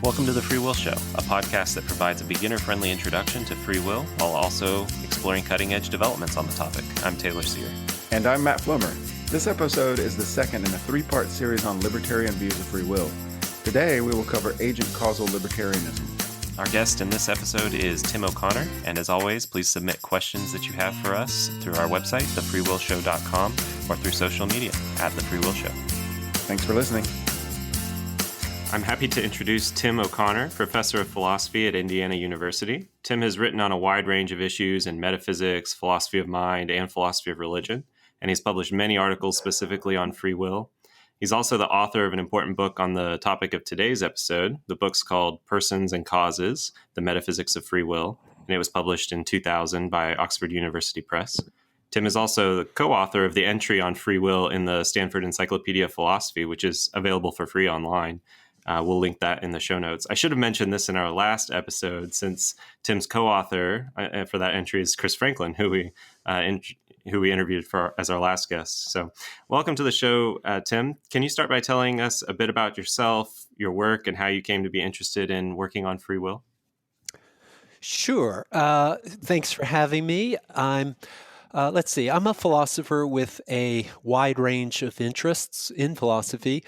Welcome to The Free Will Show, a podcast that provides a beginner-friendly introduction to free will while also exploring cutting-edge developments on the topic. I'm Taylor Sear. And I'm Matt Flomer. This episode is the second in a three-part series on libertarian views of free will. Today, we will cover agent causal libertarianism. Our guest in this episode is Tim O'Connor, and as always, please submit questions that you have for us through our website, thefreewillshow.com, or through social media at The Free Will Show. Thanks for listening. I'm happy to introduce Tim O'Connor, professor of philosophy at Indiana University. Tim has written on a wide range of issues in metaphysics, philosophy of mind, and philosophy of religion, and he's published many articles specifically on free will. He's also the author of an important book on the topic of today's episode. The book's called Persons and Causes, The Metaphysics of Free Will, and it was published in 2000 by Oxford University Press. Tim is also the co-author of the entry on free will in the Stanford Encyclopedia of Philosophy, which is available for free online. We'll link that in the show notes. I should have mentioned this in our last episode, since Tim's co-author for that entry is Chris Franklin, who we interviewed as our last guest. So welcome to the show, Tim. Can you start by telling us a bit about yourself, your work, and how you came to be interested in working on free will? Sure. Thanks for having me. I'm a philosopher with a wide range of interests in philosophy.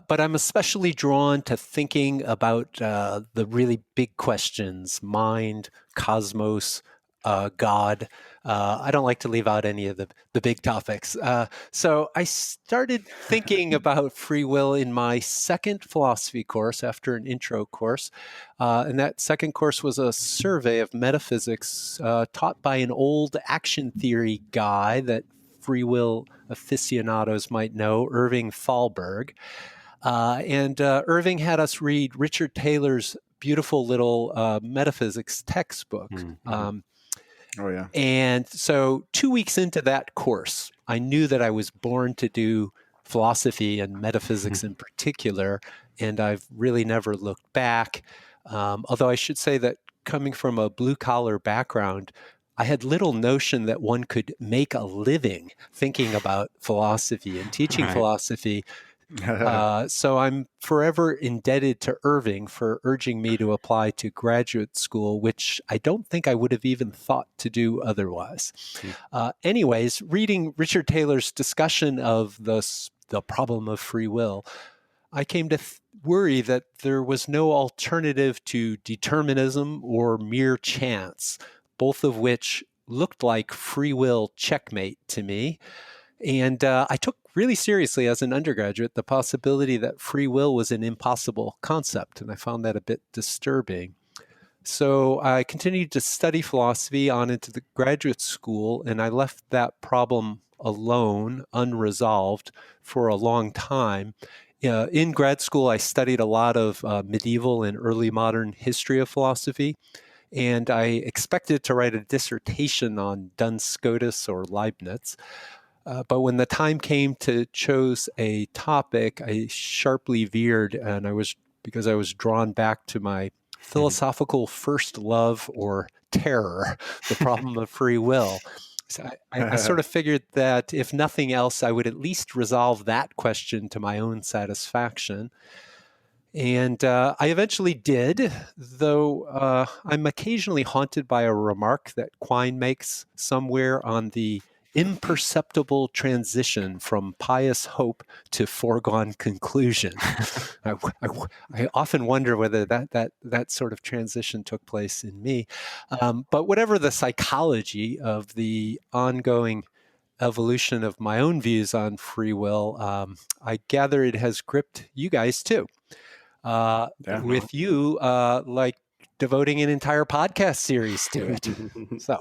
But I'm especially drawn to thinking about the really big questions: mind, cosmos, God. I don't like to leave out any of the big topics. So I started thinking about free will in my second philosophy course after an intro course. And that second course was a survey of metaphysics taught by an old action theory guy that free will aficionados might know, Irving Thalberg. And Irving had us read Richard Taylor's beautiful little metaphysics textbook. Mm-hmm. And so 2 weeks into that course, I knew that I was born to do philosophy and metaphysics in particular, and I've really never looked back. Although I should say that coming from a blue-collar background, I had little notion that one could make a living thinking about philosophy and teaching philosophy. So I'm forever indebted to Irving for urging me to apply to graduate school, which I don't think I would have even thought to do otherwise. Anyways, reading Richard Taylor's discussion of the problem of free will, I came to worry that there was no alternative to determinism or mere chance, both of which looked like free will checkmate to me. And I took really seriously as an undergraduate the possibility that free will was an impossible concept, and I found that a bit disturbing. So I continued to study philosophy on into the graduate school, and I left that problem alone, unresolved, for a long time. In grad school, I studied a lot of medieval and early modern history of philosophy, and I expected to write a dissertation on Duns Scotus or Leibniz. But when the time came to choose a topic, I sharply veered, and because I was drawn back to my philosophical first love or terror, the problem of free will. So I sort of figured that if nothing else, I would at least resolve that question to my own satisfaction. And I eventually did, though I'm occasionally haunted by a remark that Quine makes somewhere on the imperceptible transition from pious hope to foregone conclusion. I often wonder whether that sort of transition took place in me. But whatever the psychology of the ongoing evolution of my own views on free will, I gather it has gripped you guys too. With you, like devoting an entire podcast series to it. So,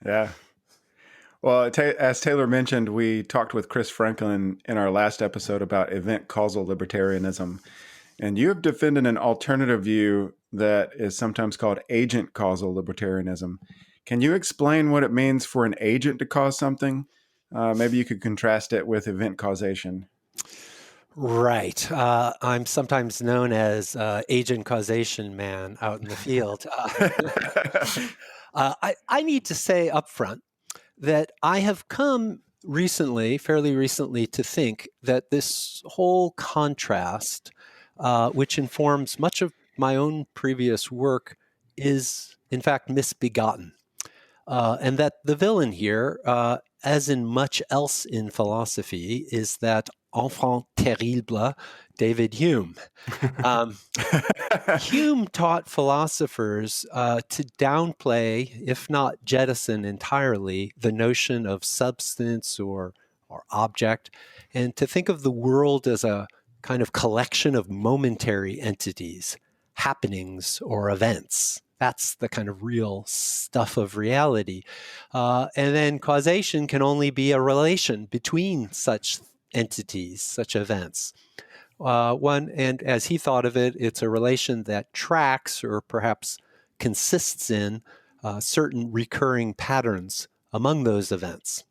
yeah. Well, as Taylor mentioned, we talked with Chris Franklin in our last episode about event causal libertarianism. And you have defended an alternative view that is sometimes called agent causal libertarianism. Can you explain what it means for an agent to cause something? Maybe you could contrast it with event causation. Right. I'm sometimes known as agent causation man out in the field. I need to say up front that I have come fairly recently, to think that this whole contrast which informs much of my own previous work, is in fact misbegotten. And that the villain here, as in much else in philosophy, is that enfant terrible, David Hume. Hume taught philosophers to downplay, if not jettison entirely, the notion of substance or object, and to think of the world as a kind of collection of momentary entities, happenings, or events. That's the kind of real stuff of reality. And then causation can only be a relation between such entities, such events. And as he thought of it, it's a relation that tracks or perhaps consists in certain recurring patterns among those events.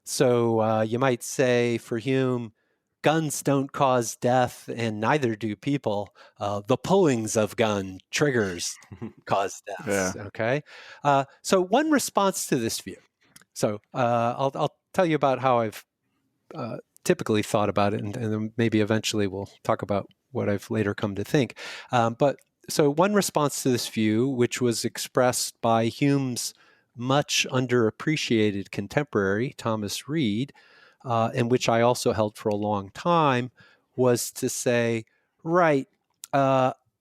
So you might say for Hume, guns don't cause death and neither do people. The pullings of gun triggers cause deaths, Yeah. okay? So one response to this view. So I'll tell you about how I've typically thought about it, and then maybe eventually we'll talk about what I've later come to think. But so one response to this view, which was expressed by Hume's much underappreciated contemporary, Thomas Reid, and which I also held for a long time, was to say, right,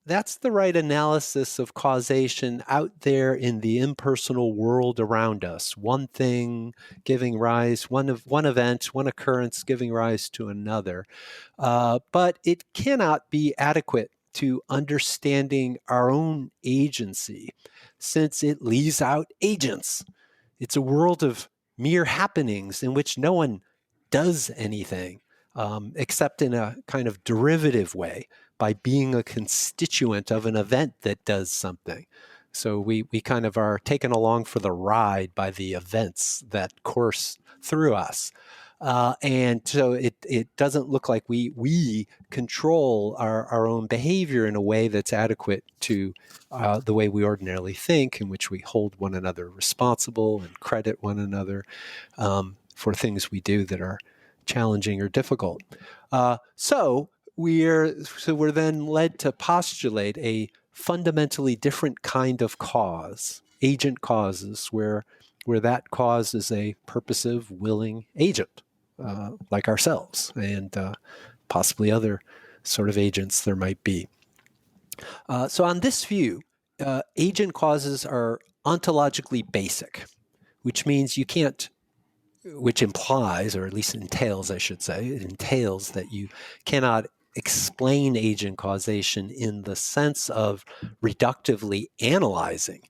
that's the right analysis of causation out there in the impersonal world around us. One thing giving rise, one event, one occurrence giving rise to another. But it cannot be adequate to understanding our own agency, since it leaves out agents. It's a world of mere happenings in which no one does anything, except in a kind of derivative way by being a constituent of an event that does something. So we kind of are taken along for the ride by the events that course through us. And so it doesn't look like we control our own behavior in a way that's adequate to the way we ordinarily think, in which we hold one another responsible and credit one another for things we do that are challenging or difficult. So we're then led to postulate a fundamentally different kind of cause, agent causes, where that cause is a purposive, willing agent, like ourselves, and possibly other sort of agents there might be. So on this view, agent causes are ontologically basic, which means you can't, which implies, or at least entails, I should say, it entails that you cannot explain agent causation in the sense of reductively analyzing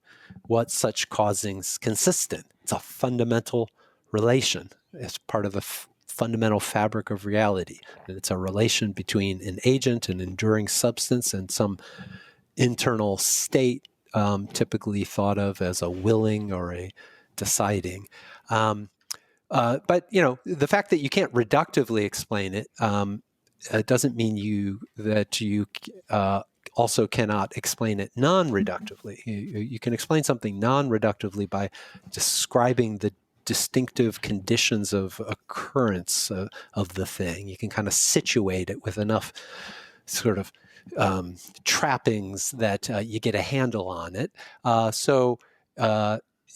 what such causings consist in. It's a fundamental relation. It's part of the fundamental fabric of reality. And it's a relation between an agent, an enduring substance, and some internal state, typically thought of as a willing or a deciding. But the fact that you can't reductively explain it doesn't mean that you also cannot explain it non-reductively. You can explain something non-reductively by describing the distinctive conditions of occurrence of the thing. You can kind of situate it with enough sort of trappings that you get a handle on it.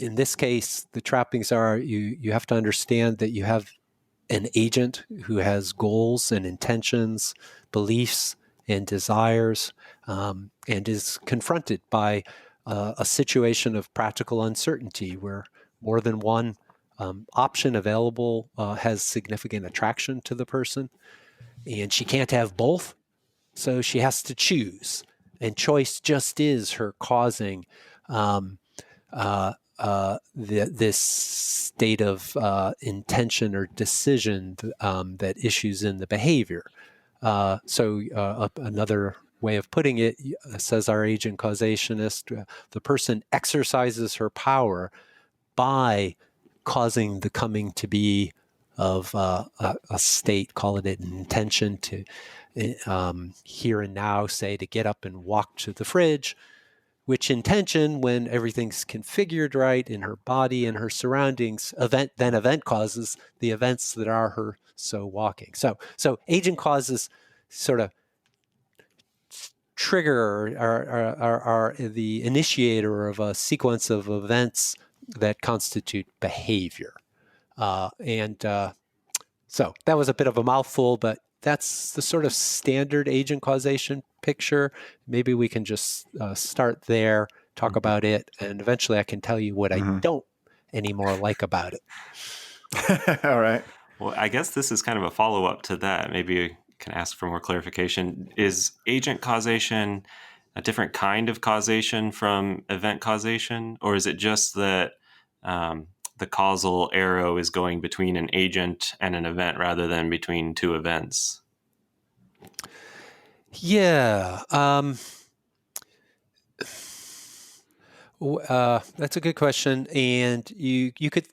In this case, the trappings are you have to understand that you have an agent who has goals and intentions, beliefs and desires, and is confronted by a situation of practical uncertainty where more than one option available has significant attraction to the person, and she can't have both, so she has to choose. And choice just is her causing this state of intention or decision that issues in the behavior. Another way of putting it, says our agent causationist, the person exercises her power by causing the coming to be of a state, call it an intention to here and now, say to get up and walk to the fridge, which intention, when everything's configured right in her body and her surroundings, event causes the events that are her so walking. So agent causes sort of trigger, are the initiator of a sequence of events that constitute behavior. So that was a bit of a mouthful, but that's the sort of standard agent causation picture. Maybe we can just start there, talk about it, and eventually I can tell you what I don't anymore like about it. All right. Well, I guess this is kind of a follow-up to that. Maybe you can ask for more clarification. Is agent causation a different kind of causation from event causation? Or is it just that the causal arrow is going between an agent and an event rather than between two events? Yeah. That's a good question, and you could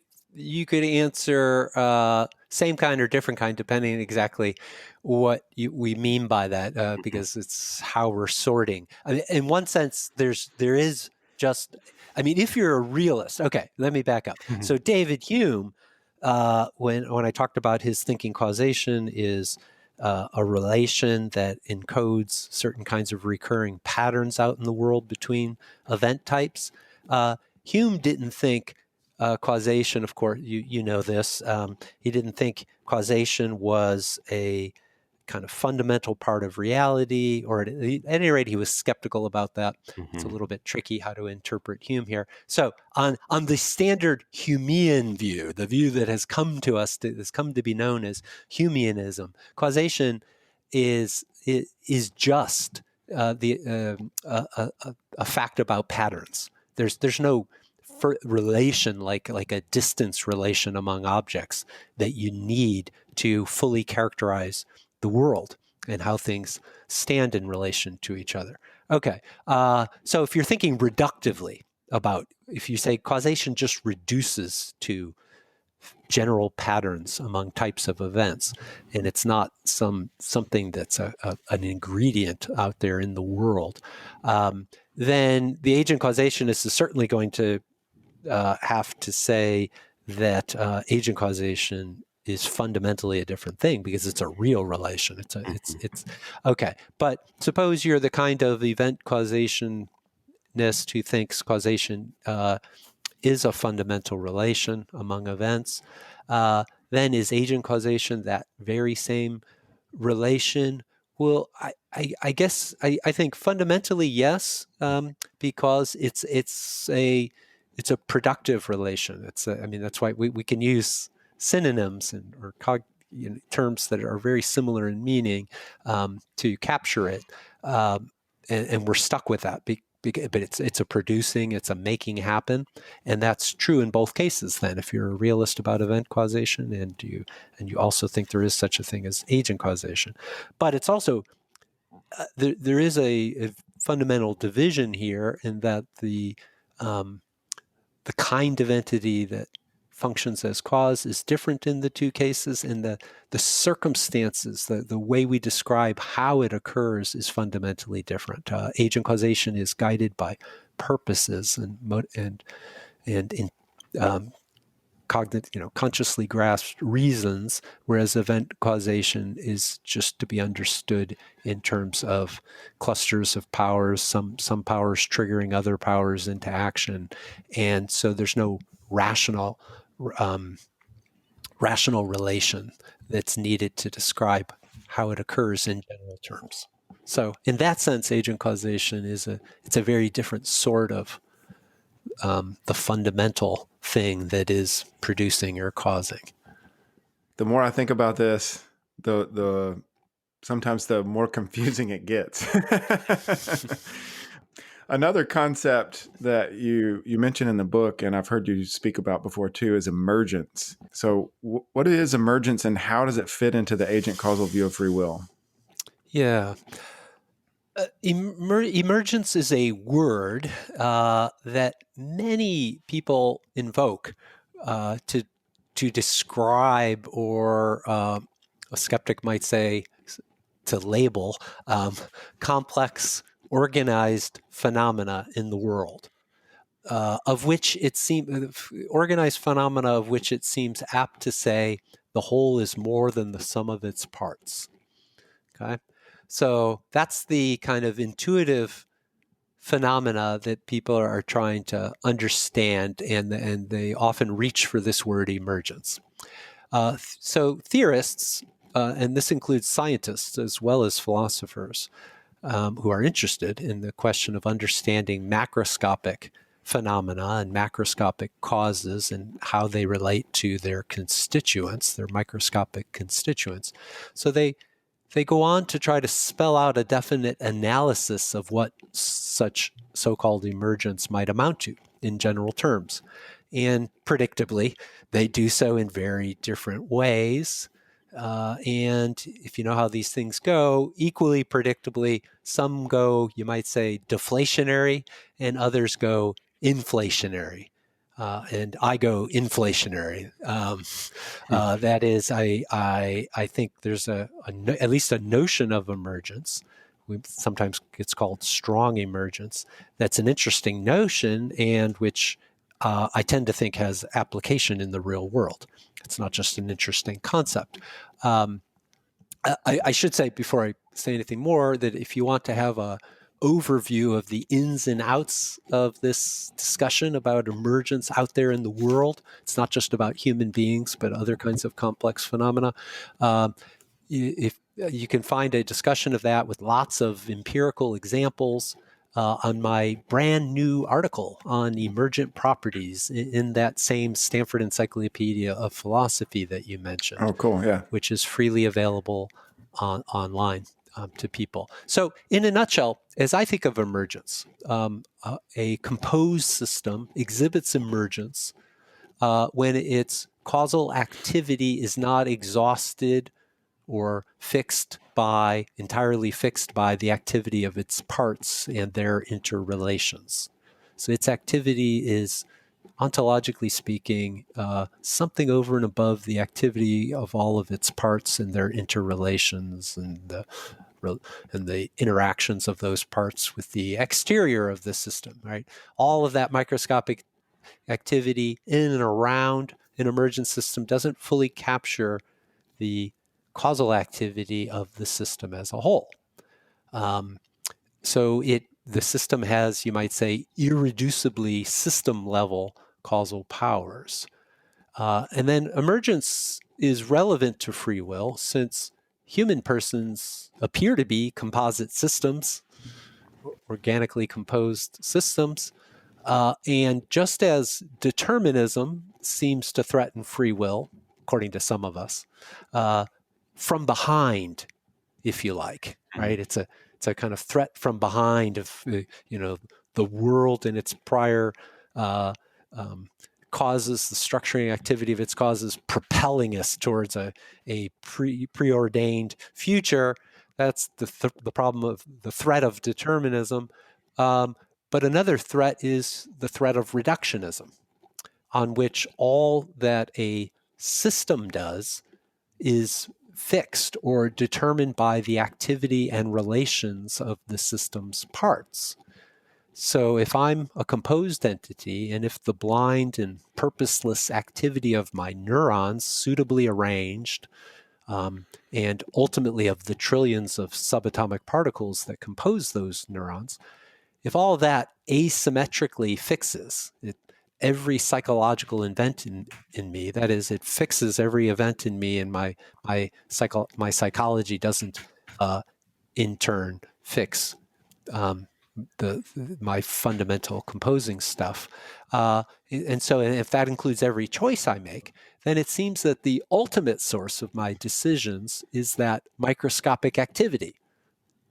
answer same kind or different kind depending on exactly what we mean by that, because it's how we're sorting. I mean, in one sense, there is just. I mean, if you're a realist, okay, let me back up. So David Hume, when I talked about his thinking causation is a relation that encodes certain kinds of recurring patterns out in the world between event types. Hume didn't think causation, of course, you know this, he didn't think causation was a kind of fundamental part of reality, or at any rate, he was skeptical about that. It's a little bit tricky how to interpret Hume here. So on the standard Humean view, the view that has come to us, has come to be known as Humeanism, causation is just a fact about patterns. There's no relation like a distance relation among objects that you need to fully characterize the world and how things stand in relation to each other. Okay, so if you're thinking reductively about, if you say causation just reduces to general patterns among types of events, and it's not something that's an ingredient out there in the world, then the agent causationist is certainly going to have to say that agent causation is fundamentally a different thing because it's a real relation. It's okay. But suppose you're the kind of event causationist who thinks causation is a fundamental relation among events. Then is agent causation that very same relation? Well, I guess I think fundamentally yes, because it's a productive relation. I mean, that's why we can use synonyms or terms that are very similar in meaning to capture it, and we're stuck with that. But it's a producing, it's a making happen, and that's true in both cases. Then, if you're a realist about event causation, and you also think there is such a thing as agent causation, but it's also there is a fundamental division here in that the kind of entity that functions as cause is different in the two cases, and the circumstances, the way we describe how it occurs is fundamentally different. Agent causation is guided by purposes and consciously grasped reasons, whereas event causation is just to be understood in terms of clusters of powers, some powers triggering other powers into action, and so there's no rational relation that's needed to describe how it occurs in general terms. So, in that sense, agent causation it's a very different sort of the fundamental thing that is producing or causing. The more I think about this, the sometimes the more confusing it gets. Another concept that you mentioned in the book, and I've heard you speak about before too, is emergence. So what is emergence, and how does it fit into the agent causal view of free will? Yeah. Emergence is a word that many people invoke to describe, or a skeptic might say to label, complex organized phenomena in the world, of which it seems organized phenomena of which it seems apt to say the whole is more than the sum of its parts. Okay, So that's the kind of intuitive phenomena that people are trying to understand, and they often reach for this word emergence. So theorists, and this includes scientists as well as philosophers, who are interested in the question of understanding macroscopic phenomena and macroscopic causes and how they relate to their constituents, their microscopic constituents. So they go on to try to spell out a definite analysis of what such so-called emergence might amount to in general terms. And predictably, they do so in very different ways. And if you know how these things go, equally predictably, some go, you might say, deflationary, and others go inflationary. And I go inflationary. That is, I think there's at least a notion of emergence. Sometimes it's called strong emergence. That's an interesting notion, and which I tend to think has application in the real world. It's not just an interesting concept. I should say, before I say anything more, that if you want to have a overview of the ins and outs of this discussion about emergence out there in the world, it's not just about human beings, but other kinds of complex phenomena. If you can find a discussion of that with lots of empirical examples on my brand new article on emergent properties in that same Stanford Encyclopedia of Philosophy that you mentioned. Oh, cool. Yeah. Which is freely available online to people. So in a nutshell, as I think of emergence, a composed system exhibits emergence when its causal activity is not exhausted or entirely fixed by the activity of its parts and their interrelations. So its activity is, ontologically speaking, something over and above the activity of all of its parts and their interrelations and the interactions of those parts with the exterior of the system, right? All of that microscopic activity in and around an emergent system doesn't fully capture the causal activity of the system as a whole. So the system has, you might say, irreducibly system-level causal powers. And then emergence is relevant to free will since human persons appear to be composite systems, organically composed systems. And just as determinism seems to threaten free will, according to some of us, from behind, if you like, right? It's a kind of threat from behind of the world and its prior causes, the structuring activity of its causes, propelling us towards a preordained future. That's the problem of the threat of determinism. But another threat is the threat of reductionism, on which all that a system does is fixed or determined by the activity and relations of the system's parts. So if I'm a composed entity, and if the blind and purposeless activity of my neurons, suitably arranged, and ultimately of the trillions of subatomic particles that compose those neurons, if all of that asymmetrically fixes every psychological event in me, that is, it fixes every event in me, and my psychology doesn't in turn fix my fundamental composing stuff. And so if that includes every choice I make, then it seems that the ultimate source of my decisions is that microscopic activity,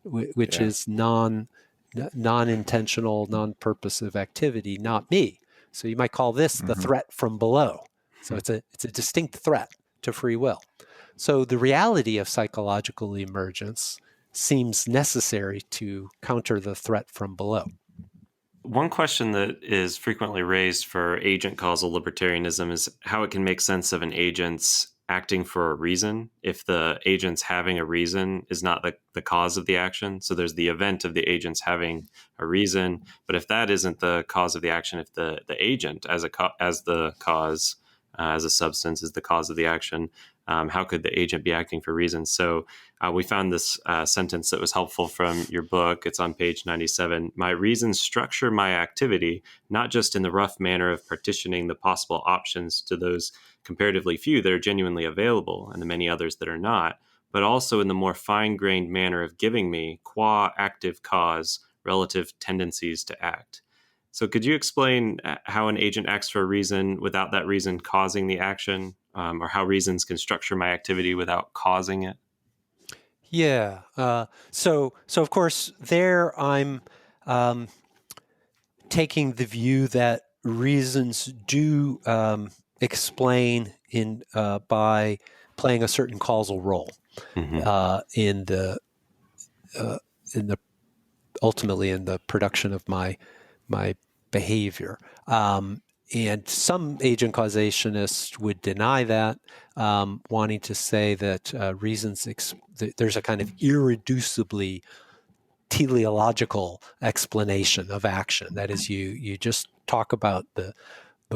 which is non-intentional, non-purposive activity, not me. So you might call this the threat from below. So it's a distinct threat to free will. So the reality of psychological emergence seems necessary to counter the threat from below. One question that is frequently raised for agent causal libertarianism is how it can make sense of an agent's acting for a reason if the agent's having a reason is not the cause of the action. So there's the event of the agent's having a reason, but if that isn't the cause of the action, if the agent as the cause, as a substance is the cause of the action, How could the agent be acting for reasons? So we found this sentence that was helpful from your book. It's on page 97. My reasons structure my activity, not just in the rough manner of partitioning the possible options to those comparatively few that are genuinely available and the many others that are not, but also in the more fine-grained manner of giving me, qua active cause, relative tendencies to act. So could you explain how an agent acts for a reason without that reason causing the action, or how reasons can structure my activity without causing it? Yeah. So of course, there I'm taking the view that reasons do explain by playing a certain causal role in the ultimately in the production of my behavior. And some agent causationists would deny that, wanting to say that there's a kind of irreducibly teleological explanation of action. That is, you just talk about the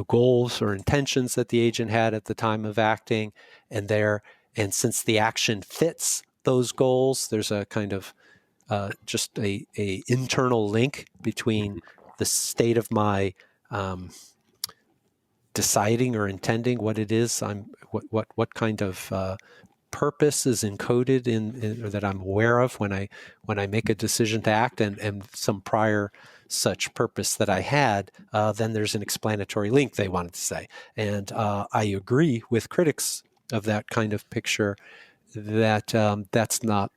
goals or intentions that the agent had at the time of acting, and since the action fits those goals, there's a kind of just a internal link between the state of my deciding or intending what it is what kind of purpose is encoded in or that I'm aware of when I make a decision to act, and some prior such purpose that I had. Then there's an explanatory link, they wanted to say, and I agree with critics of that kind of picture that that's not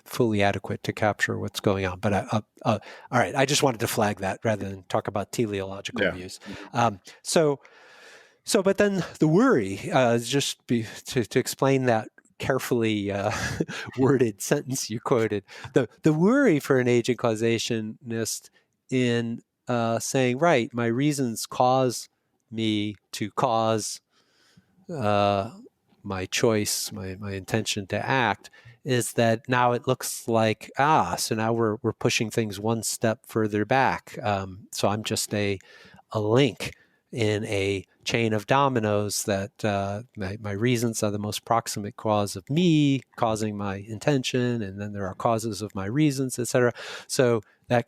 fully adequate to capture what's going on. But all right, I just wanted to flag that rather than talk about teleological views. But then the worry, to explain that carefully worded sentence you quoted, the worry for an agent causationist in saying, right, my reasons cause me to cause my choice, my intention to act, is that now it looks like, so now we're pushing things one step further back. So I'm just a link in a chain of dominoes that my reasons are the most proximate cause of me causing my intention, and then there are causes of my reasons, etc. So that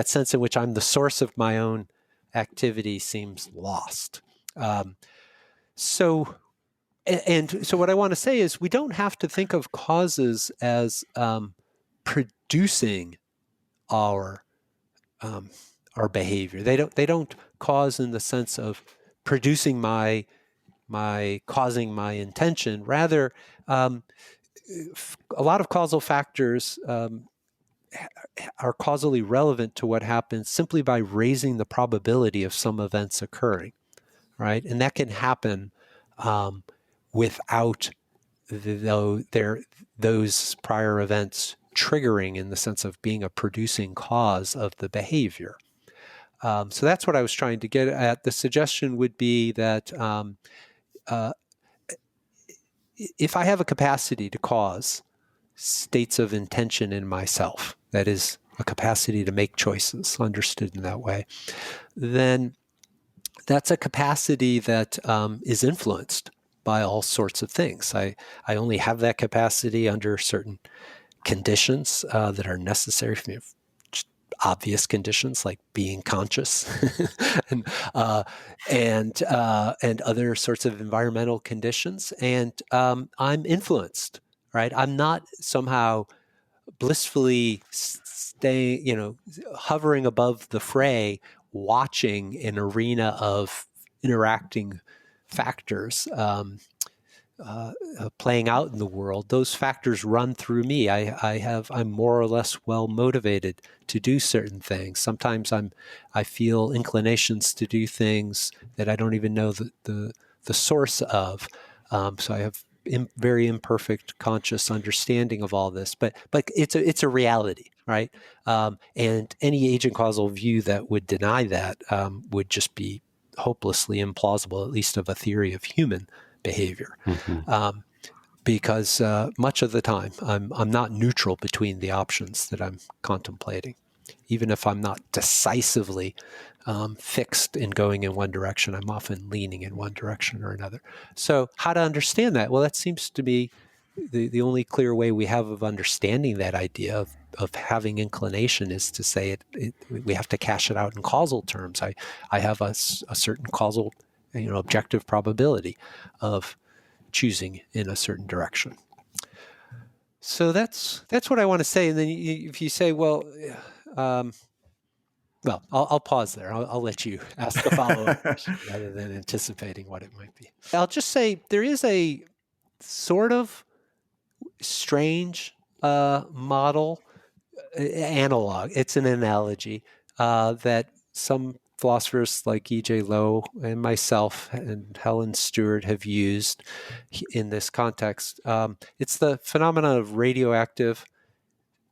sense in which I'm the source of my own activity seems lost. So what I want to say is we don't have to think of causes as producing our behavior. They don't cause in the sense of producing my causing my intention. Rather, a lot of causal factors are causally relevant to what happens simply by raising the probability of some events occurring, right? And that can happen without those prior events triggering in the sense of being a producing cause of the behavior. So that's what I was trying to get at. The suggestion would be that if I have a capacity to cause states of intention in myself, that is, a capacity to make choices, understood in that way, then that's a capacity that is influenced by all sorts of things. I only have that capacity under certain conditions that are necessary for me, obvious conditions like being conscious and other sorts of environmental conditions. And I'm influenced, right? I'm not somehow blissfully hovering above the fray, watching an arena of interacting factors playing out in the world. Those factors run through me. I'm more or less well motivated to do certain things. Sometimes I feel inclinations to do things that I don't even know the source of. So I have very imperfect conscious understanding of all this, but it's a reality, right? And any agent causal view that would deny that would just be hopelessly implausible, at least of a theory of human behavior. Because much of the time I'm not neutral between the options that I'm contemplating. Even if I'm not decisively fixed in going in one direction, I'm often leaning in one direction or another. So how to understand that? Well, that seems to be the only clear way we have of understanding that idea of having inclination is to say we have to cash it out in causal terms. I have a certain causal, objective probability of choosing in a certain direction. So that's what I want to say. And then if you say, well, I'll pause there. I'll let you ask the follow-up question rather than anticipating what it might be. I'll just say there is a sort of strange model analog. It's an analogy that some philosophers like E.J. Lowe and myself and Helen Stewart have used in this context. It's the phenomenon of radioactive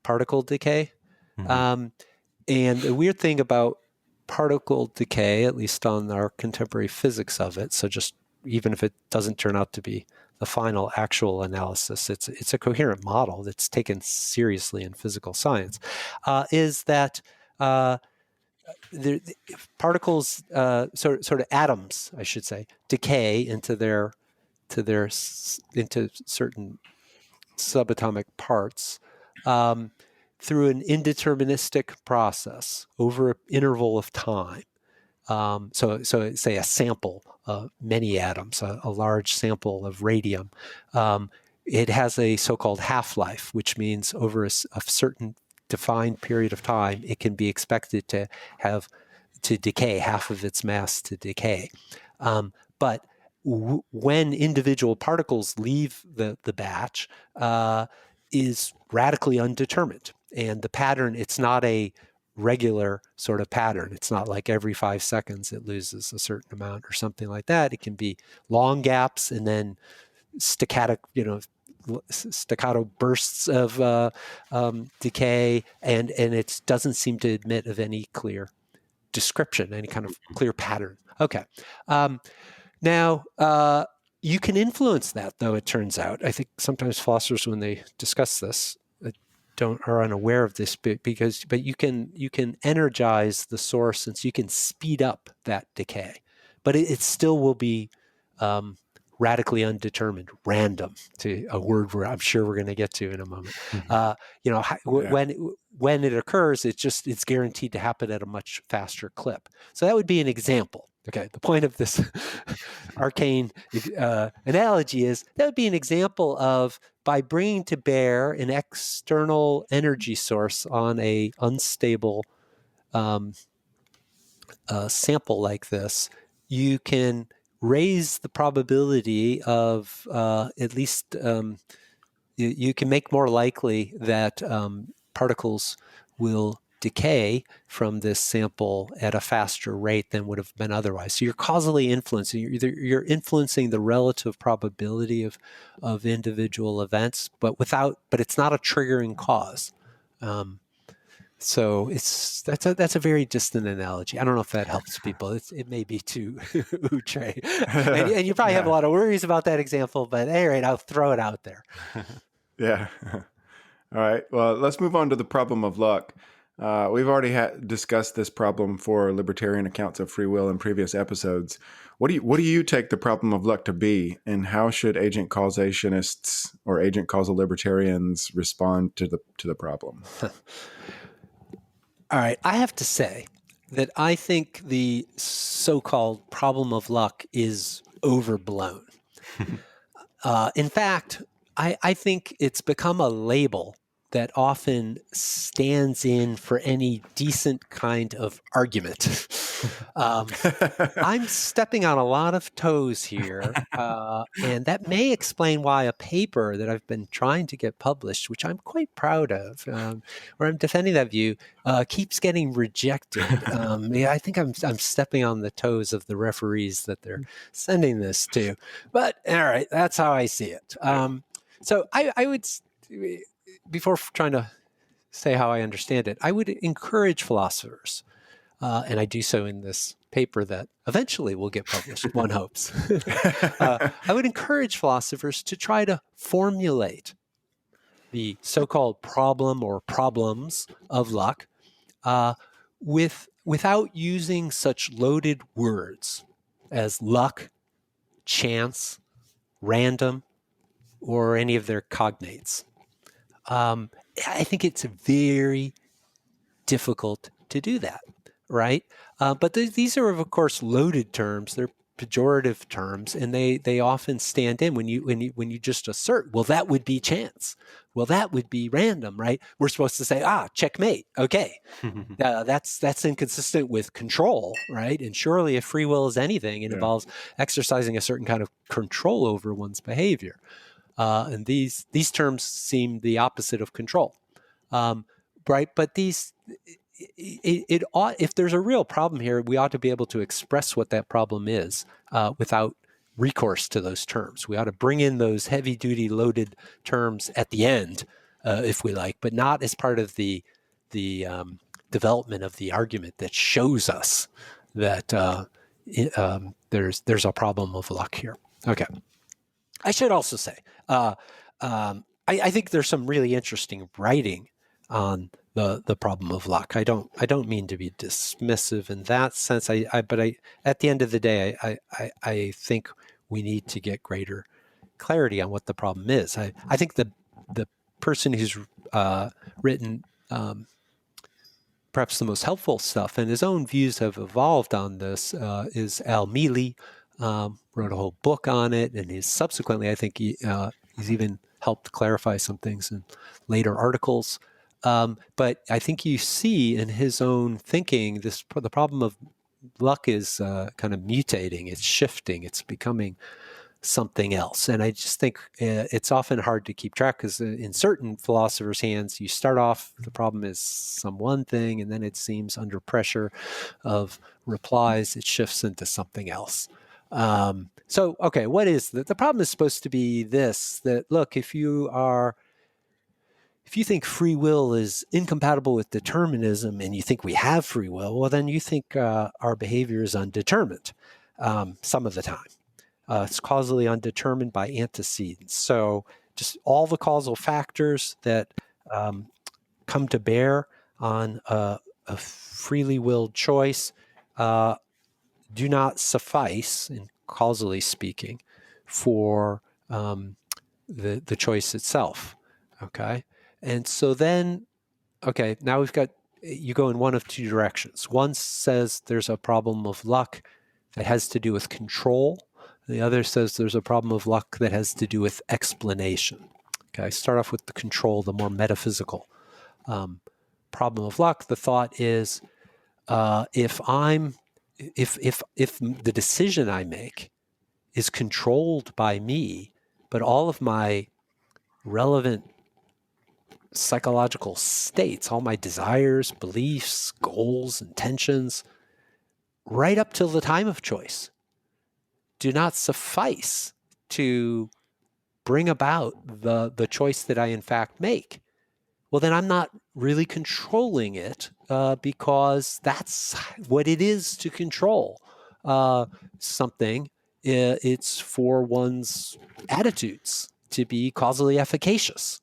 particle decay. And the weird thing about particle decay, at least on our contemporary physics of it, so just even if it doesn't turn out to be the final actual analysis, it's a coherent model that's taken seriously in physical science, is that the particles, sort of atoms, I should say, decay into certain subatomic parts through an indeterministic process over an interval of time. So say a sample of many atoms, a large sample of radium. It has a so-called half-life, which means over a certain defined period of time, it can be expected to decay, half of its mass to decay. But when individual particles leave the batch, is radically undetermined. And the pattern, it's not a regular sort of pattern. It's not like every 5 seconds it loses a certain amount or something like that. It can be long gaps and then staccato bursts of decay, and it doesn't seem to admit of any clear description, any kind of clear pattern. Okay. Now, you can influence that, though, it turns out. I think sometimes philosophers, when they discuss this, are unaware of this, but you can energize the source, and so you can speed up that decay, but it still will be radically undetermined, random, to a word where I'm sure we're going to get to in a moment. When it occurs, it's guaranteed to happen at a much faster clip. So that would be an example. Okay, the point of this arcane analogy is that would be an example of, by bringing to bear an external energy source on a unstable sample like this, you can raise the probability of at least you can make more likely that particles will decay from this sample at a faster rate than would have been otherwise. So you're causally influencing. You're influencing the relative probability of individual events, but it's not a triggering cause. So that's a very distant analogy. I don't know if that helps people. It may be too outre, and you probably have a lot of worries about that example. But at any rate, I'll throw it out there. Yeah. All right. Well, let's move on to the problem of luck. We've already discussed this problem for libertarian accounts of free will in previous episodes. What do you take the problem of luck to be, and how should agent causationists or agent causal libertarians respond to the problem? All right. I have to say that I think the so-called problem of luck is overblown. In fact, I think it's become a label that often stands in for any decent kind of argument. I'm stepping on a lot of toes here, and that may explain why a paper that I've been trying to get published, which I'm quite proud of, where I'm defending that view, keeps getting rejected. I think I'm stepping on the toes of the referees that they're sending this to. But all right, that's how I see it. So I would, before trying to say how I understand it, I would encourage philosophers, and I do so in this paper that eventually will get published, one hopes. I would encourage philosophers to try to formulate the so-called problem or problems of luck without using such loaded words as luck, chance, random, or any of their cognates. I think it's very difficult to do that, right? But these are, of course, loaded terms. They're pejorative terms, and they often stand in when you just assert, well, that would be chance. Well, that would be random, right? We're supposed to say, checkmate. Okay, that's inconsistent with control, right? And surely, if free will is anything, it involves exercising a certain kind of control over one's behavior. And these terms seem the opposite of control, right? But it ought, if there's a real problem here, we ought to be able to express what that problem is without recourse to those terms. We ought to bring in those heavy-duty loaded terms at the end, if we like, but not as part of the development of the argument that shows us that there's a problem of luck here. Okay. I should also say, I think there's some really interesting writing on the problem of luck. I don't mean to be dismissive in that sense. But at the end of the day, I think we need to get greater clarity on what the problem is. I think the person who's written perhaps the most helpful stuff, and his own views have evolved on this, is Al Mealy. Wrote a whole book on it, and he's subsequently, I think he's even helped clarify some things in later articles. But I think you see in his own thinking the problem of luck is kind of mutating, it's shifting, it's becoming something else. And I just think it's often hard to keep track, because in certain philosophers' hands, you start off, the problem is some one thing, and then it seems under pressure of replies, it shifts into something else. Okay, what is the problem? Is supposed to be this, that look, if you think free will is incompatible with determinism, and you think we have free will, well, then you think our behavior is undetermined some of the time. It's causally undetermined by antecedents. So just all the causal factors that come to bear on a freely willed choice do not suffice, in causally speaking, for the choice itself. Okay, and so then, now you go in one of two directions. One says there's a problem of luck that has to do with control. The other says there's a problem of luck that has to do with explanation. Okay, start off with the control, the more metaphysical problem of luck. The thought is, if the decision I make is controlled by me, but all of my relevant psychological states, all my desires, beliefs, goals, intentions, right up till the time of choice, do not suffice to bring about the choice that I in fact make, well, then I'm not really controlling it, because that's what it is to control something. It's for one's attitudes to be causally efficacious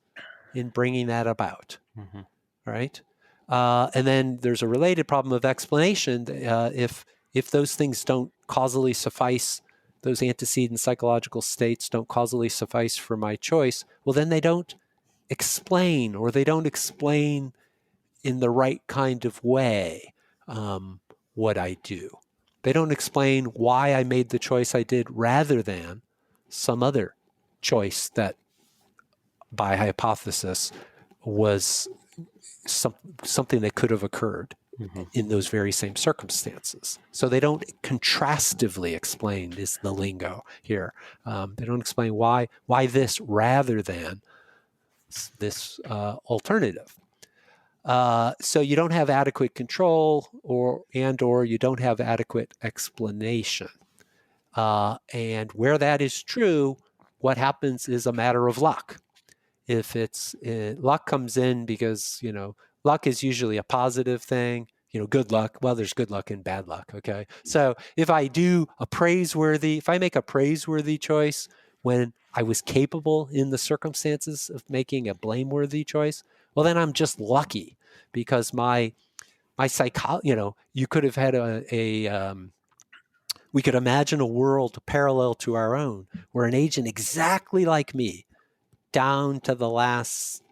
in bringing that about, right? And then there's a related problem of explanation. If those things don't causally suffice, those antecedent psychological states don't causally suffice for my choice, well, then they don't explain, or they don't explain in the right kind of way what I do. They don't explain why I made the choice I did, rather than some other choice that, by hypothesis, was something that could have occurred in those very same circumstances. So they don't contrastively explain, is the lingo here. They don't explain why this rather than this alternative. So you don't have adequate control, or you don't have adequate explanation. And where that is true, what happens is a matter of luck. If it's luck comes in because, luck is usually a positive thing, good luck. Well, there's good luck and bad luck. Okay. So if I make a praiseworthy choice when I was capable in the circumstances of making a blameworthy choice, well, then I'm just lucky, because my you could have had we could imagine a world parallel to our own where an agent exactly like me, down to the last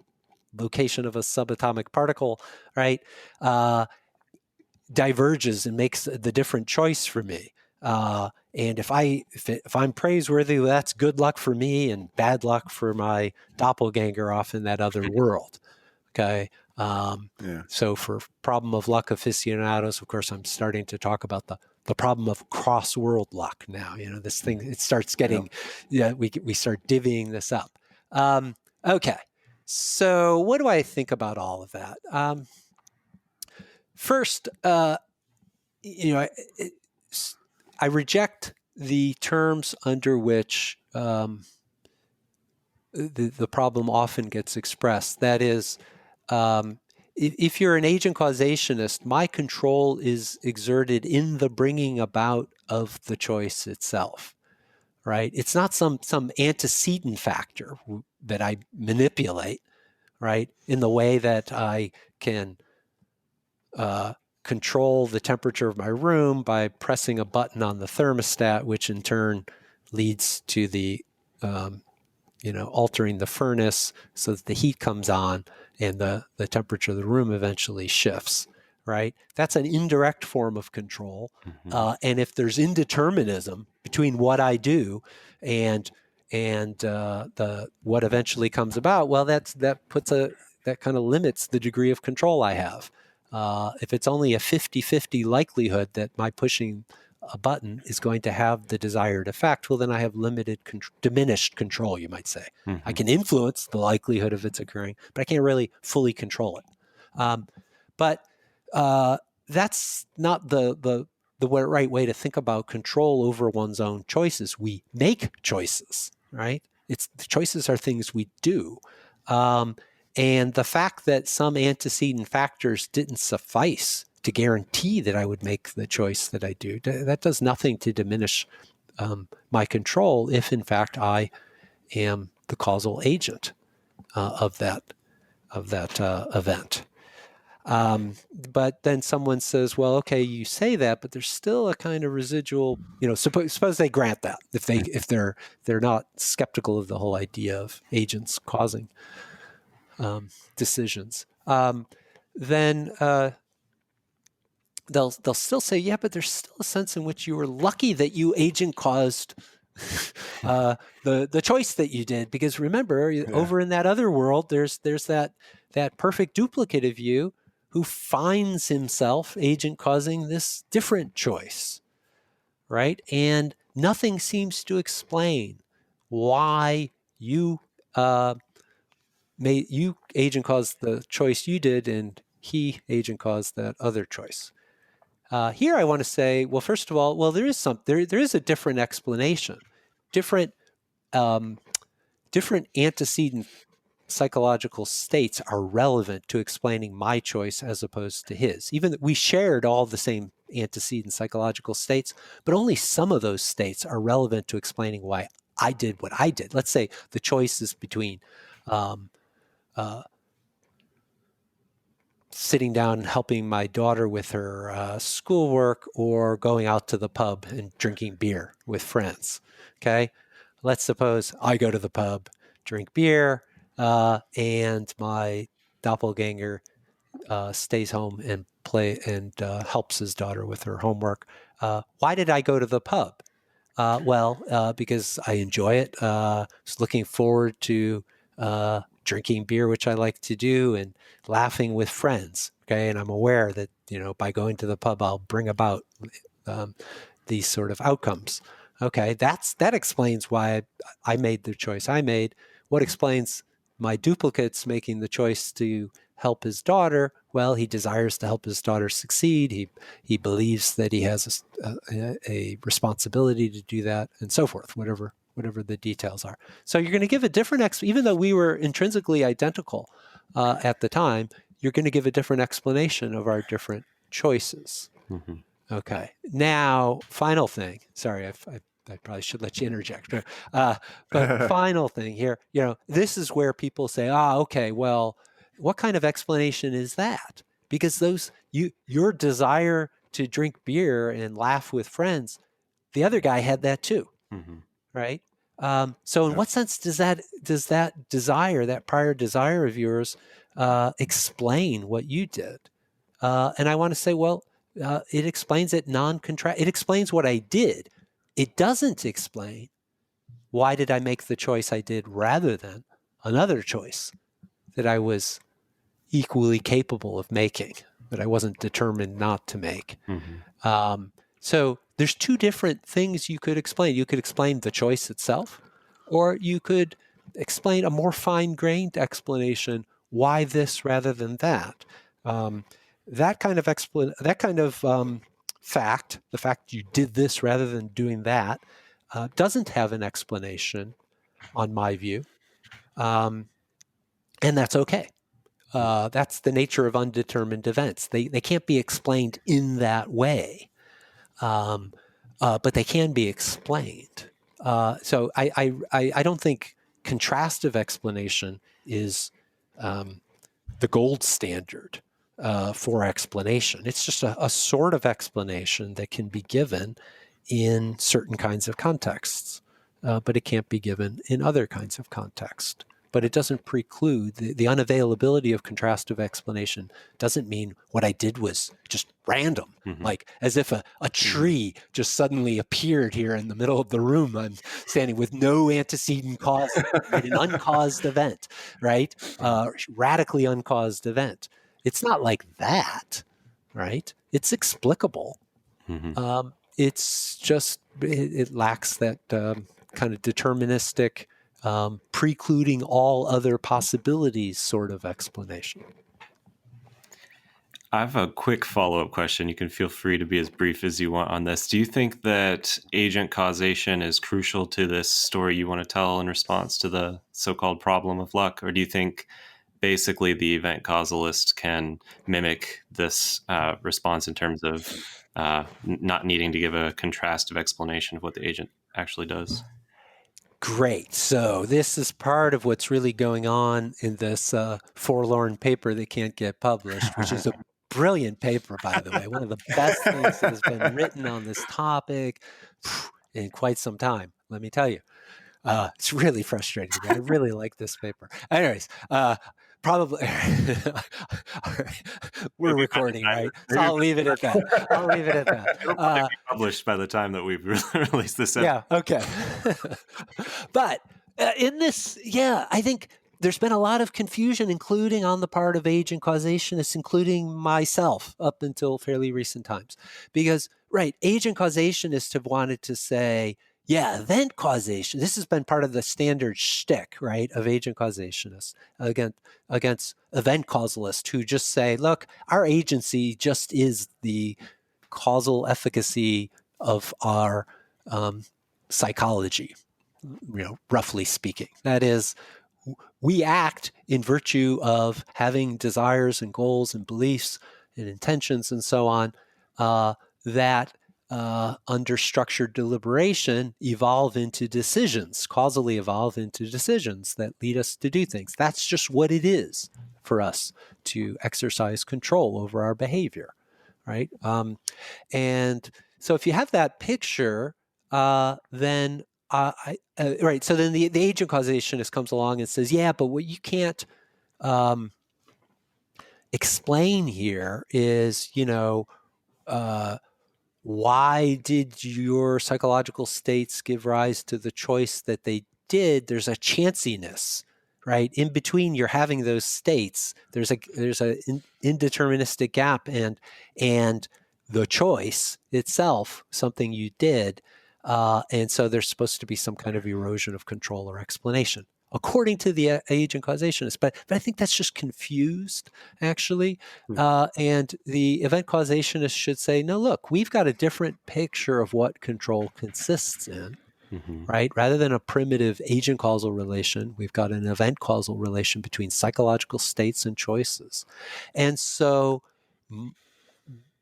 location of a subatomic particle, right, diverges and makes the different choice for me. And if I'm praiseworthy, well, that's good luck for me and bad luck for my doppelganger off in that other world. Okay. So for problem of luck aficionados, of course, I'm starting to talk about the problem of cross-world luck now. This thing, it starts getting, we start divvying this up. Okay. So what do I think about all of that? First, I reject the terms under which the problem often gets expressed. That is, if you're an agent causationist, my control is exerted in the bringing about of the choice itself, right? It's not some antecedent factor that I manipulate, right, in the way that I can control the temperature of my room by pressing a button on the thermostat, which in turn leads to the altering the furnace so that the heat comes on and the temperature of the room eventually shifts, right? That's an indirect form of control. And if there's indeterminism between what I do and what eventually comes about, well, that kind of limits the degree of control I have. If it's only a 50-50 likelihood that my pushing a button is going to have the desired effect, well, then I have diminished control, you might say. I can influence the likelihood of its occurring, but I can't really fully control it. But that's not the right way to think about control over one's own choices. We make choices, right? The choices are things we do. And the fact that some antecedent factors didn't suffice to guarantee that I would make the choice that I do, that does nothing to diminish my control if, in fact, I am the causal agent of that event. But then someone says, well, okay, you say that, but there's still a kind of residual, suppose they grant that if they're not skeptical of the whole idea of agents causing decisions, then they'll still say, yeah, but there's still a sense in which you were lucky that you agent caused the choice that you did, because remember, over in that other world, there's that perfect duplicate of you who finds himself agent causing this different choice, right? And nothing seems to explain why you agent caused the choice you did, and he agent caused that other choice. Here I want to say, well, first of all, there is a different explanation, different antecedent psychological states are relevant to explaining my choice as opposed to his. Even that we shared all the same antecedent psychological states, but only some of those states are relevant to explaining why I did what I did. Let's say the choice is between sitting down and helping my daughter with her schoolwork or going out to the pub and drinking beer with friends. Okay, let's suppose I go to the pub, drink beer, and my doppelganger stays home and helps his daughter with her homework. Why did I go to the pub? Because I enjoy it. Was looking forward to drinking beer, which I like to do, and laughing with friends. Okay, and I'm aware that by going to the pub, I'll bring about these sort of outcomes. Okay, that explains why I made the choice I made. What explains my duplicates making the choice to help his daughter? Well, he desires to help his daughter succeed. He believes that he has a responsibility to do that, and so forth, whatever the details are. So you're going to give a different even though we were intrinsically identical at the time, you're going to give a different explanation of our different choices. Mm-hmm. Okay. Now, final thing. Sorry, I probably should let you interject. But final thing here, this is where people say, okay, well, what kind of explanation is that? because your desire to drink beer and laugh with friends, the other guy had that too, right? So in what sense does that desire, that prior desire of yours, explain what you did? And I want to say, well, it explains it it explains what I did. It doesn't explain why did I make the choice I did rather than another choice that I was equally capable of making, that I wasn't determined not to make. So there's two different things you could explain. You could explain the choice itself, or you could explain a more fine-grained explanation, why this rather than that. That kind of fact, the fact you did this rather than doing that, doesn't have an explanation on my view. And that's okay. That's the nature of undetermined events. They can't be explained in that way, but they can be explained. So I don't think contrastive explanation is the gold standard for explanation. It's just a sort of explanation that can be given in certain kinds of contexts, but it can't be given in other kinds of contexts. But it doesn't preclude the unavailability of contrastive explanation. Doesn't mean what I did was just random, like as if a tree just suddenly appeared here in the middle of the room I'm standing with no antecedent cause, right? An uncaused event, right? Radically uncaused event. It's not like that, right? It's explicable. It's just it lacks that kind of deterministic, precluding all other possibilities sort of explanation. I have a quick follow-up question. You can feel free to be as brief as you want on this. Do you think that agent causation is crucial to this story you want to tell in response to the so-called problem of luck? Or do you think basically the event causalist can mimic this response in terms of not needing to give a contrastive explanation of what the agent actually does? Great. So this is part of what's really going on in this forlorn paper that can't get published, which is a brilliant paper, by the way. One of the best things that has been written on this topic in quite some time, let me tell you. It's really frustrating to me. I really like this paper. Anyways, probably we're recording, right? So I'll leave it at that. I'll leave it at that. It'll probably be published by the time that we've released this episode. Yeah, okay. But in this, I think there's been a lot of confusion, including on the part of agent causationists, including myself up until fairly recent times. Because, right, agent causationists have wanted to say, event causation. This has been part of the standard shtick, right, of agent causationists against event causalists who just say, look, our agency just is the causal efficacy of our psychology, roughly speaking. That is, we act in virtue of having desires and goals and beliefs and intentions and so on that under structured deliberation evolve into decisions, causally evolve into decisions that lead us to do things. That's just what it is for us to exercise control over our behavior, right? And so if you have that picture, then right. So then the agent causationist comes along and says, but what you can't explain here is, why did your psychological states give rise to the choice that they did? There's a chanciness, right? In between you're having those states, there's a indeterministic gap, and the choice itself, something you did, and so there's supposed to be some kind of erosion of control or explanation, according to the agent causationist. But I think that's just confused, actually. And the event causationist should say, no, look, we've got a different picture of what control consists in, right? Rather than a primitive agent causal relation, we've got an event causal relation between psychological states and choices. And so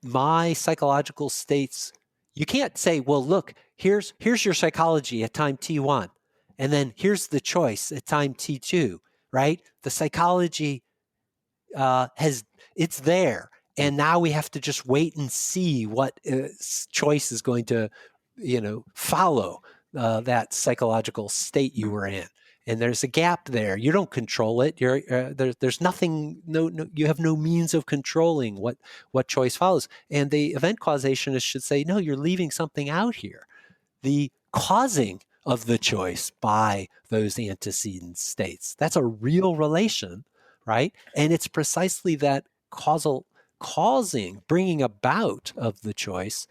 my psychological states, you can't say, well, look, here's your psychology at time t1, and then here's the choice at time t2, right? The psychology it's there, And now we have to just wait and see what choice is going to, follow that psychological state you were in. And there's a gap there. You don't control it. There's nothing. No, you have no means of controlling what choice follows. And the event causationist should say, no, you're leaving something out here. The causing of the choice by those antecedent states. That's a real relation, right? And it's precisely that causing, bringing about of the choice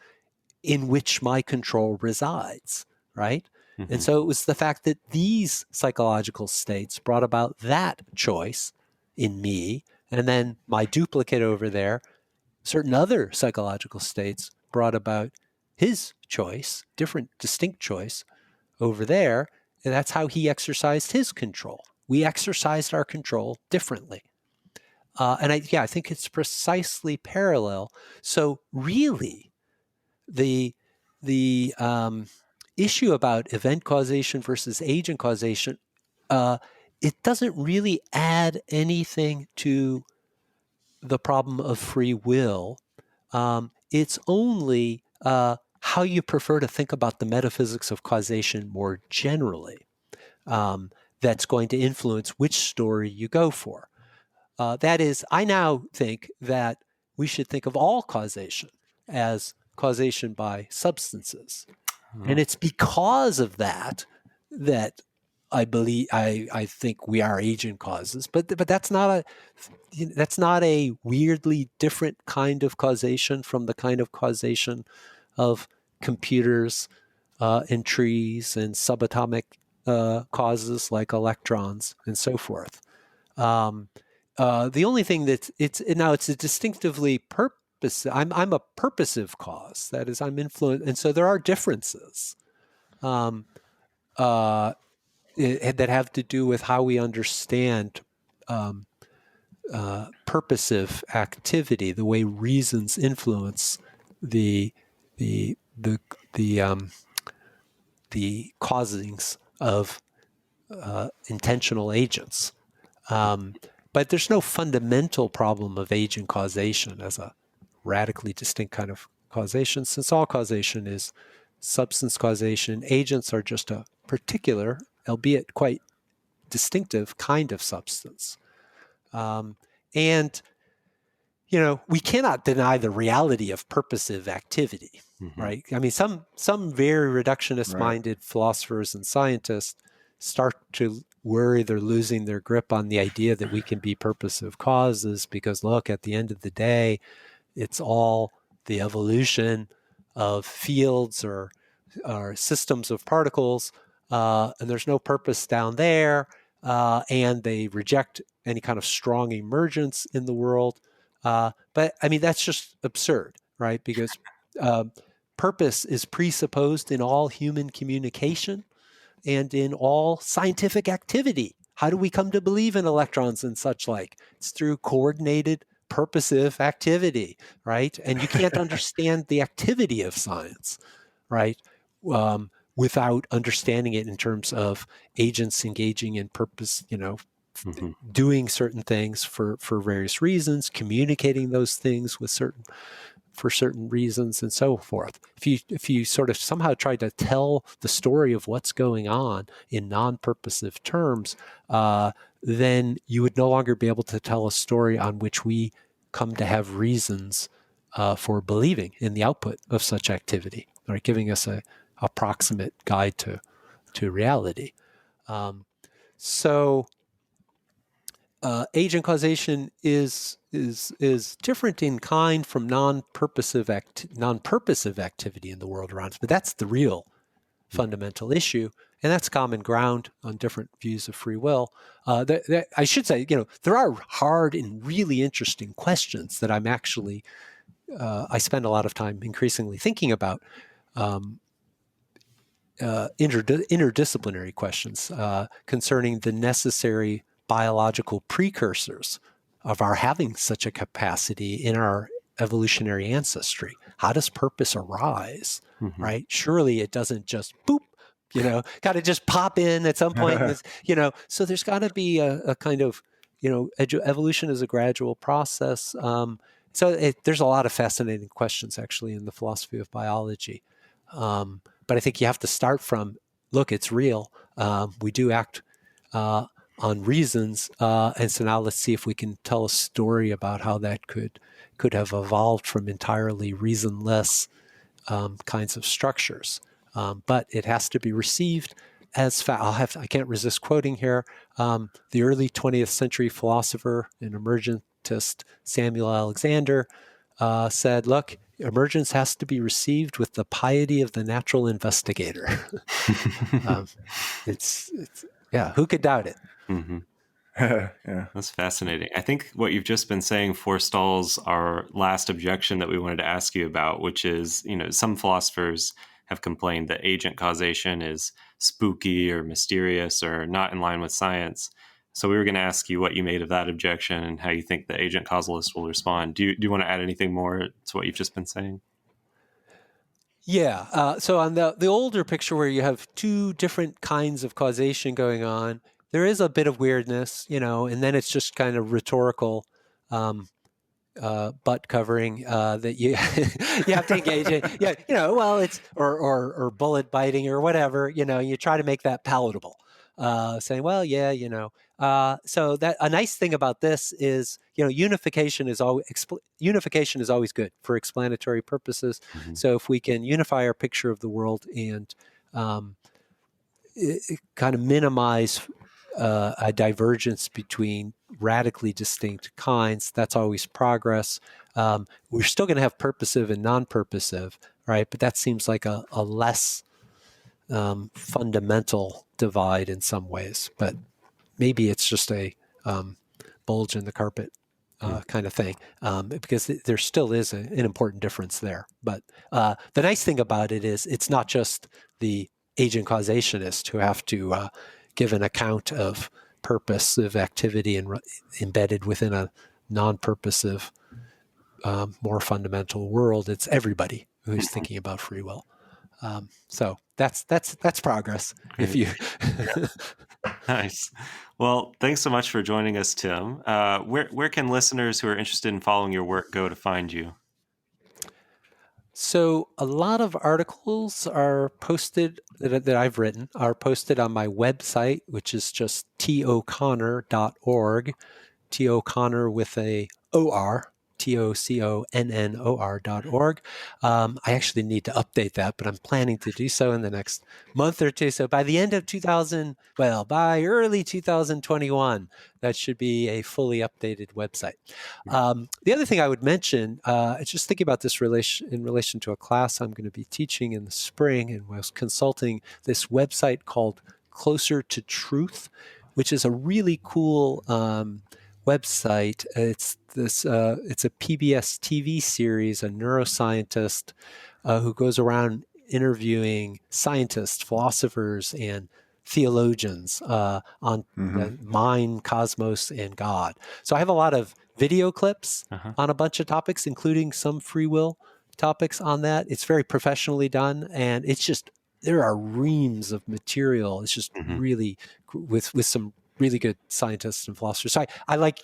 in which my control resides, right? Mm-hmm. And so it was the fact that these psychological states brought about that choice in me, and then my duplicate over there, certain other psychological states brought about his choice, different, distinct choice over there, and that's how he exercised his control. We exercised our control differently. And I think it's precisely parallel. So really, the issue about event causation versus agent causation, it doesn't really add anything to the problem of free will. It's only how you prefer to think about the metaphysics of causation more generally that's going to influence which story you go for. That is, I now think that we should think of all causation as causation by substances. And it's because of that I believe I think we are agent causes, but that's not a weirdly different kind of causation from the kind of causation of computers and trees and subatomic causes like electrons and so forth. The only thing that it's a distinctively purpose. I'm a purposive cause. That is, I'm influenced, and so there are differences that have to do with how we understand purposive activity, the way reasons influence the causings of intentional agents. But there's no fundamental problem of agent causation as a radically distinct kind of causation, since all causation is substance causation. Agents are just a particular, albeit quite distinctive kind of substance. And, we cannot deny the reality of purposive activity, right? I mean, some very reductionist-minded philosophers and scientists start to worry they're losing their grip on the idea that we can be purposive causes because, look, at the end of the day, it's all the evolution of fields or systems of particles, and there's no purpose down there, and they reject any kind of strong emergence in the world. But, I mean, that's just absurd, right? Because purpose is presupposed in all human communication and in all scientific activity. How do we come to believe in electrons and such like? It's through coordinated, purposive activity, right? And you can't understand the activity of science, right, without understanding it in terms of agents engaging in purpose, doing certain things for various reasons, communicating those things for certain reasons and so forth. If you sort of somehow try to tell the story of what's going on in non-purposive terms, then you would no longer be able to tell a story on which we come to have reasons for believing in the output of such activity, right? Giving us a approximate guide to reality. So agent causation is different in kind from non-purposive activity in the world around us, but that's the real fundamental issue, and that's common ground on different views of free will. I should say, there are hard and really interesting questions that I'm actually I spend a lot of time increasingly thinking about. Interdisciplinary questions concerning the necessary biological precursors of our having such a capacity in our evolutionary ancestry. How does purpose arise, right? Surely it doesn't just boop, got to just pop in at some point, so there's got to be a kind of, evolution is a gradual process. So there's a lot of fascinating questions actually in the philosophy of biology. But I think you have to start from, look, it's real. We do act on reasons. And so now let's see if we can tell a story about how that could have evolved from entirely reasonless kinds of structures. But it has to be received as fact. I can't resist quoting here the early 20th century philosopher and emergentist Samuel Alexander said, look, emergence has to be received with the piety of the natural investigator. It's who could doubt it? Mm-hmm. Yeah. That's fascinating. I think what you've just been saying forestalls our last objection that we wanted to ask you about, which is, some philosophers have complained that agent causation is spooky or mysterious or not in line with science. So we were going to ask you what you made of that objection and how you think the agent causalist will respond. Do you want to add anything more to what you've just been saying? Yeah. So on the older picture where you have two different kinds of causation going on, there is a bit of weirdness, and then it's just kind of rhetorical butt covering that you you have to engage in. Yeah, well, it's or bullet biting or whatever. You try to make that palatable. Saying, well, yeah, so that a nice thing about this is, unification is always good for explanatory purposes. Mm-hmm. So if we can unify our picture of the world and kind of minimize a divergence between radically distinct kinds, that's always progress. We're still going to have purposive and non-purposive, right? But that seems like a less fundamental divide in some ways. But maybe it's just a bulge in the carpet kind of thing, because there still is an important difference there. But the nice thing about it is it's not just the agent causationist who have to give an account of purposive activity and embedded within a non-purposive, more fundamental world. It's everybody who's thinking about free will. So that's progress. Great. If you Nice. Well, thanks so much for joining us, Tim. Where can listeners who are interested in following your work go to find you? So a lot of articles are posted that I've written are posted on my website, which is just toconnor.org, T-O'Connor with a O-R, TOCONNOR.org. I actually need to update that, but I'm planning to do so in the next month or two. So by the end of by early 2021, that should be a fully updated website. The other thing I would mention, just thinking about this in relation to a class I'm going to be teaching in the spring, and was consulting this website called Closer to Truth, which is a really cool website. It's a PBS TV series, a neuroscientist who goes around interviewing scientists, philosophers, and theologians on the mind, cosmos, and God. So I have a lot of video clips on a bunch of topics, including some free will topics on that. It's very professionally done, and it's just, there are reams of material. It's just really with some really good scientists and philosophers. So I like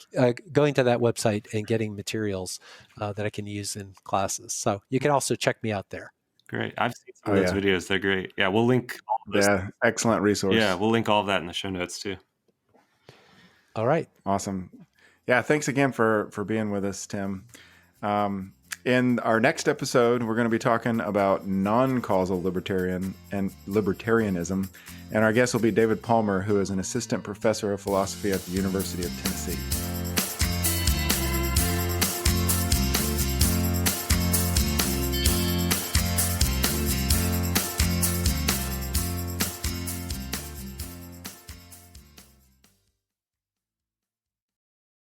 going to that website and getting materials that I can use in classes. So you can also check me out there. Great. I've seen some of those videos. They're great. Yeah, we'll link all of those. Yeah, excellent resource. Yeah, we'll link all of that in the show notes too. All right. Awesome. Yeah, thanks again for being with us, Tim. In our next episode, we're going to be talking about non-causal libertarianism, and our guest will be David Palmer, who is an assistant professor of philosophy at the University of Tennessee.